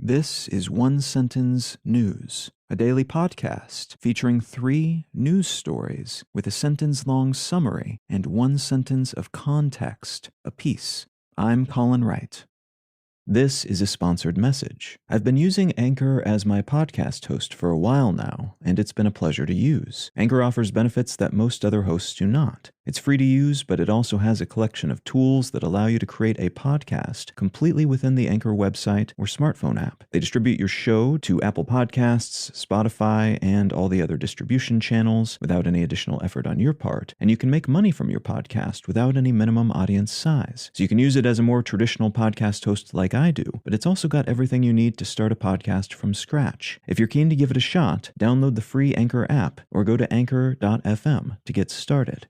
This is One Sentence News, a daily podcast featuring 3 news stories with a sentence-long summary and 1 sentence of context apiece. I'm Colin Wright. This is a sponsored message. I've been using Anchor as my podcast host for a while now, and it's been a pleasure to use. Anchor offers benefits that most other hosts do not. It's free to use, but it also has a collection of tools that allow you to create a podcast completely within the Anchor website or smartphone app. They distribute your show to Apple Podcasts, Spotify, and all the other distribution channels without any additional effort on your part, and you can make money from your podcast without any minimum audience size. So you can use it as a more traditional podcast host like I do, but it's also got everything you need to start a podcast from scratch. If you're keen to give it a shot, download the free Anchor app or go to anchor.fm to get started.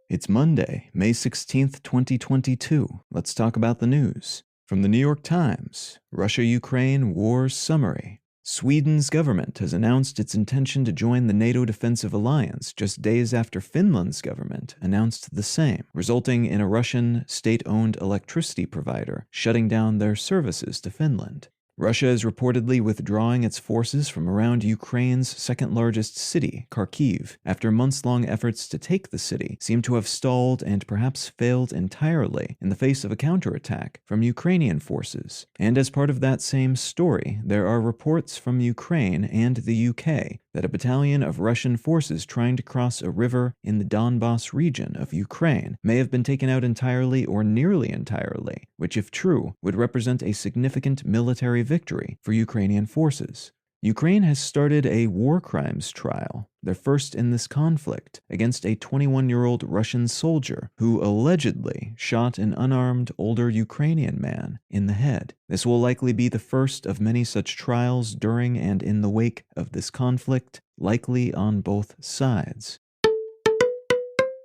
It's Monday, May 16th, 2022. Let's talk about the news. From the New York Times, Russia-Ukraine War Summary. Sweden's government has announced its intention to join the NATO Defensive Alliance just days after Finland's government announced the same, resulting in a Russian state-owned electricity provider shutting down their services to Finland. Russia is reportedly withdrawing its forces from around Ukraine's second-largest city, Kharkiv, after months-long efforts to take the city seem to have stalled and perhaps failed entirely in the face of a counterattack from Ukrainian forces. And as part of that same story, there are reports from Ukraine and the UK that a battalion of Russian forces trying to cross a river in the Donbas region of Ukraine may have been taken out entirely or nearly entirely, which, if true, would represent a significant military victory for Ukrainian forces. Ukraine has started a war crimes trial, their first in this conflict, against a 21-year-old Russian soldier who allegedly shot an unarmed older Ukrainian man in the head. This will likely be the first of many such trials during and in the wake of this conflict, likely on both sides.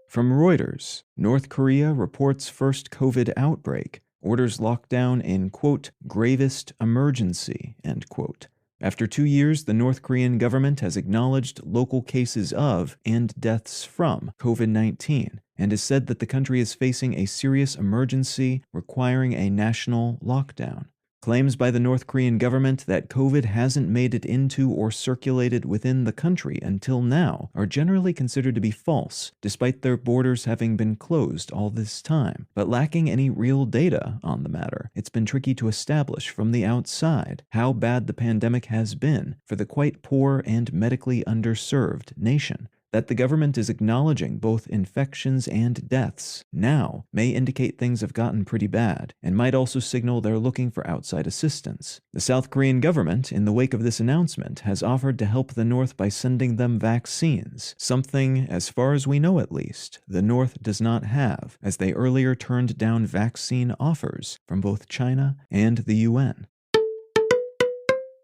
From Reuters, North Korea reports first COVID outbreak, orders lockdown in, quote, gravest emergency, end quote. After 2 years, the North Korean government has acknowledged local cases of and deaths from COVID-19 and has said that the country is facing a serious emergency requiring a national lockdown. Claims by the North Korean government that COVID hasn't made it into or circulated within the country until now are generally considered to be false, despite their borders having been closed all this time. But lacking any real data on the matter, it's been tricky to establish from the outside how bad the pandemic has been for the quite poor and medically underserved nation. That the government is acknowledging both infections and deaths now may indicate things have gotten pretty bad, and might also signal they're looking for outside assistance. The South Korean government, in the wake of this announcement, has offered to help the North by sending them vaccines, something, as far as we know at least, the North does not have, as they earlier turned down vaccine offers from both China and the UN.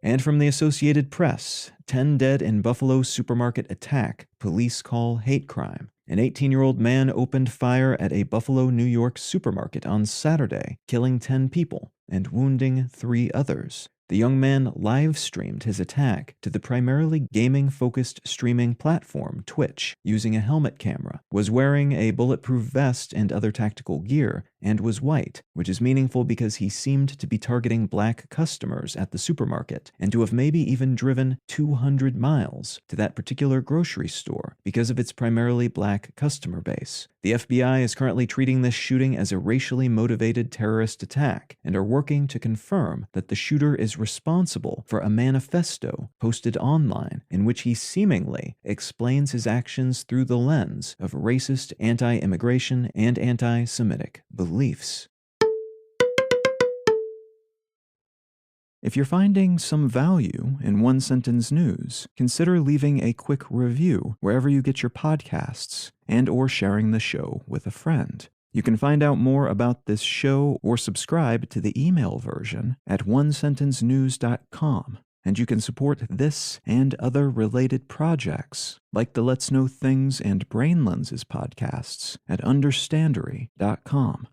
And from the Associated Press, 10 dead in Buffalo supermarket attack, police call hate crime. An 18-year-old man opened fire at a Buffalo, New York supermarket on Saturday, killing 10 people and wounding 3 others. The young man live-streamed his attack to the primarily gaming-focused streaming platform Twitch using a helmet camera, was wearing a bulletproof vest and other tactical gear, and was white, which is meaningful because he seemed to be targeting black customers at the supermarket, and to have maybe even driven 200 miles to that particular grocery store because of its primarily black customer base. The FBI is currently treating this shooting as a racially motivated terrorist attack, and are working to confirm that the shooter is responsible for a manifesto posted online in which he seemingly explains his actions through the lens of racist anti-immigration and anti-Semitic beliefs. If you're finding some value in One Sentence News, consider leaving a quick review wherever you get your podcasts and or sharing the show with a friend. You can find out more about this show or subscribe to the email version at onesentencenews.com. And you can support this and other related projects, like the Let's Know Things and Brain Lenses podcasts, at understandery.com.